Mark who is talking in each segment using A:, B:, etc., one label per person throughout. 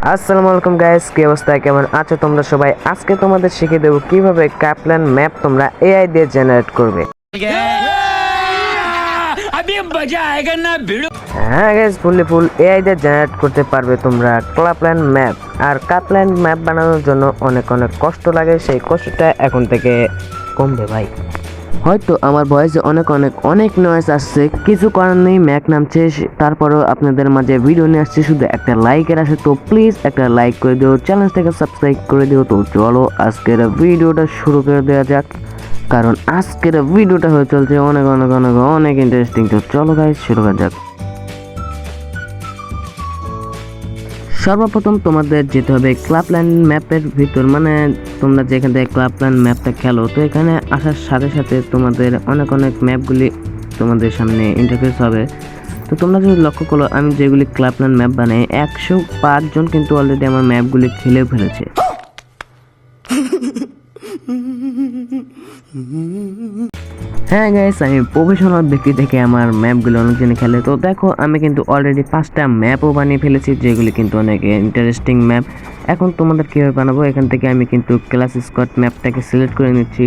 A: আসসালামু আলাইকুম গাইস, কি অবস্থা, কেমন আছো তোমরা সবাই? আজকে তোমাদের শিখিয়ে দেবো কিভাবে কাপলান ম্যাপ তোমরা এআই দিয়ে জেনারেট করবে। হ্যাঁ গাইস, ফুল এআই দিয়ে জেনারেট করতে পারবে তোমরা কাপলান ম্যাপ। আর কাপলান ম্যাপ বানানোর জন্য অনেক কষ্ট লাগে, সেই কষ্টটা এখন থেকে কমবে ভাই। হয়তো আমার ভয়েসে অনেক নয়েজ আসছে, কিছু করার নেই, ম্যাক নামছে, তারপরেও আপনাদের মাঝে ভিডিও নিয়ে আসছে শুধু একটা লাইকের আসে। তো প্লিজ একটা লাইক করে দিও, চ্যানেলটাকে সাবস্ক্রাইব করে দিও। তো চলো আজকের ভিডিওটা শুরু করে দেওয়া যাক, কারণ আজকের ভিডিওটা হয়ে চলছে অনেক ইন্টারেস্টিং। তো চলো গাইস শুরু করা যাক। সর্বপ্রথম তোমাদের যেতে হবে ক্লাবল্যান্ড ম্যাপের ভিতর, মানে তোমরা যেখান থেকে ক্লাবল্যান্ড ম্যাপটা খেলো, তো এখানে আসার সাথে সাথে তোমাদের অনেক ম্যাপগুলি তোমাদের সামনে ইন্টারফেস হবে। তো তোমরা যদি লক্ষ্য করো, আমি যেগুলি ক্লাবল্যান্ড ম্যাপ বানাই 105 জন কিন্তু অলরেডি আমার ম্যাপগুলি খেলেও ফেলেছে। হ্যাঁ গাইস, আমি প্রফেশনাল ব্যক্তি থেকে আমার ম্যাপগুলো অনেকজনই খেলে। তো দেখো, আমি কিন্তু অলরেডি 5টা ম্যাপও বানিয়ে ফেলেছি, যেগুলি কিন্তু অনেক ইন্টারেস্টিং ম্যাপ। এখন তোমাদের কীভাবে বানাবো, এখান থেকে আমি কিন্তু ক্লাস স্কোয়াড ম্যাপটাকে সিলেক্ট করে নিচ্ছি।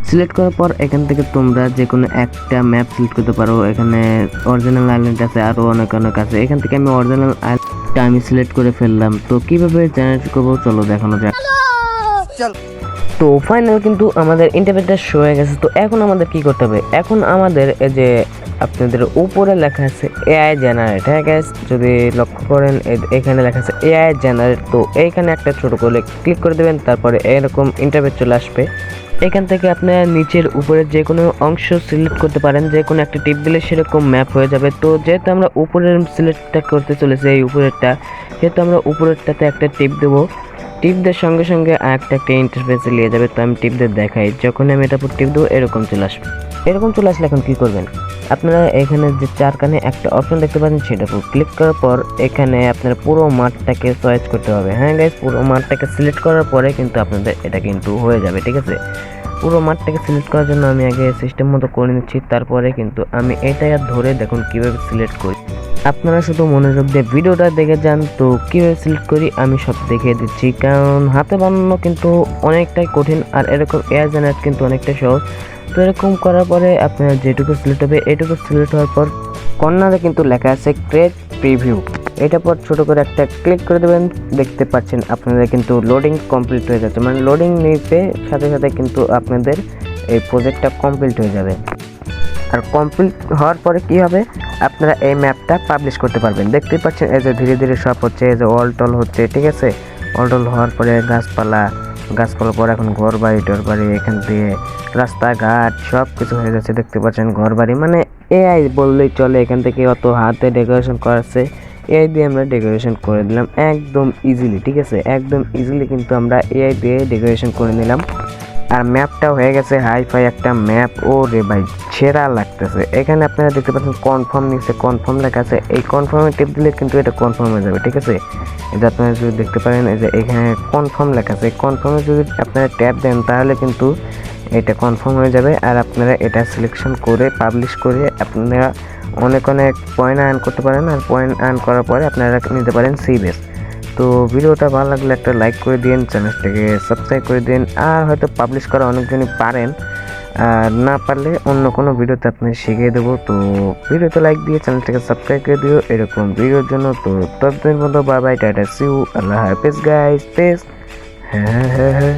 A: সিলেক্ট করার পর এখান থেকে তোমরা যে কোনো একটা ম্যাপ সিলেক্ট করতে পারো। এখানে অরিজিনাল আইল্যান্ড আছে, আরও অনেক আছে। এখান থেকে আমি অরিজিনাল আইল্যান্ডটা আমি সিলেক্ট করে ফেললাম। তো কীভাবে জেনারেট করবো চলো দেখানো যাক। তো ফাইনাল কিন্তু আমাদের ইন্টারফেসটা শো হয়ে গেছে। তো এখন আমাদের কি করতে হবে, এখন আমাদের এই যে আপনাদের উপরে লেখা আছে এআই জেনারেট। হ্যাঁ গ্যাস, যদি লক্ষ্য করেন এখানে লেখা আছে এআই জেনারেট। তো এইখানে একটা ছোট করে ক্লিক করে দেবেন, তারপরে এরকম ইন্টারফেস চলে আসবে। এখান থেকে আপনারা নিচের উপরে যে কোনো অংশ সিলেক্ট করতে পারেন, যে কোনো একটা টিপ দিলে সেরকম ম্যাপ হয়ে যাবে। তো যেহেতু আমরা উপরের সিলেক্টটা করতে চলেছি, এই উপরেরটা, যেহেতু আমরা উপরেরটাতে একটা টিপ দেবো, টিপ দেওয়ার সঙ্গে সঙ্গে একটা ইন্টারফেসে নিয়ে যাবে। তো আমি টিপ দিয়ে দেখাই, যখন আমি এটা উপর টিপ দেবো এরকম চলে আসবে। এরকম চলে আসলে এখন কী করবেন, আপনারা এখানে যে চারখানে একটা অপশন দেখতে পাচ্ছেন, সেটার উপর ক্লিক করার পর এখানে আপনার পুরো মাঠটাকে চয়েস করতে হবে। হ্যাঁ গাইস, পুরো মাঠটাকে সিলেক্ট করার পরে কিন্তু আপনাদের এটা কিন্তু হয়ে যাবে, ঠিক আছে। পুরো মাঠটাকে সিলেক্ট করার জন্য আমি আগে সিস্টেম মতো করে নিচ্ছি, তারপরে কিন্তু আমি এটা ধরে দেখুন কীভাবে সিলেক্ট করি। আপনারা শুধু মনোযোগ দিয়ে ভিডিওটা দেখে যান। তো কীভাবে সিলেক্ট করি আমি সব দেখিয়ে দিচ্ছি, কারণ হাতে বানানো কিন্তু অনেকটাই কঠিন, আর এরকম এআই জেনারেট কিন্তু অনেকটাই সহজ। তো এরকম করার পরে আপনার যেটুকু সিলেক্ট হবে, এটুকু সিলেক্ট হওয়ার পর কর্নারে কিন্তু লেখা আছে ক্রিয়েট প্রিভিউ, এটা পর ছোটো করে একটা ক্লিক করে দেবেন। দেখতে পাচ্ছেন আপনাদের কিন্তু লোডিং কমপ্লিট হয়ে যাচ্ছে, মানে লোডিং নিতে সাথে সাথে কিন্তু আপনাদের এই প্রজেক্টটা কমপ্লিট হয়ে যাবে। আর কমপ্লিট হওয়ার পরে কি হবে, আপনারা এই ম্যাপটা পাবলিশ করতে পারবেন। দেখতেই পাচ্ছেন এই যে ধীরে ধীরে সব হচ্ছে, এই যে অল টল হচ্ছে, ঠিক আছে। অল টল হওয়ার পরে গাছপালার পর এখন ঘর বাড়ি এখান দিয়ে রাস্তাঘাট সব কিছু হয়ে যাচ্ছে। দেখতে পাচ্ছেন ঘর বাড়ি, মানে এআই বললেই চলে। এখান থেকে অত হাতে ডেকোরেশন করাচ্ছে, এআই দিয়ে আমরা ডেকোরেশন করে দিলাম একদম ইজিলি, ঠিক আছে। একদম ইজিলি কিন্তু আমরা এআই দিয়ে ডেকোরেশন করে নিলাম। আর ম্যাপটাও হয়ে গেছে হাইফাই একটা ম্যাপ। ও রে ভাই, সেরা লাগতেছে। এখানে আপনারা দেখতে পাচ্ছেন কনফার্ম নিচে কনফার্ম লেখা আছে, এই কনফার্মে টিপ দিলে কিন্তু এটা কনফার্ম হয়ে যাবে, ঠিক আছে। এটা আপনারা যদি দেখতে পারেন, এই যে এখানে কনফার্ম লেখা আছে, কনফার্মে যদি আপনারা ট্যাপ দেন তাহলে কিন্তু এটা কনফার্ম হয়ে যাবে। আর আপনারা এটা সিলেকশন করে পাবলিশ করে আপনারা অনেক পয়েন্ট আর্ন করতে পারেন। আর পয়েন্ট আর্ন করার পরে আপনারা নিতে পারেন সিবেস। তো ভিডিওটা ভালো লাগলে একটা লাইক করে দিন, চ্যানেলটাকে সাবস্ক্রাইব করে দিন। আর হয়তো পাবলিশ করা অনেকজনই পারেন, আর না পারলে অন্য কোনো ভিডিওতে আপনাকে শিখিয়ে দেবো। তো ভিডিওতে লাইক দিয়ে চ্যানেলটাকে সাবস্ক্রাইব করে দিও এরকম ভিডিওর জন্য। তো ততদিন মতো bye bye, tata, see you, আল্লাহ হাফেজ গাইস, পেস। হ্যাঁ।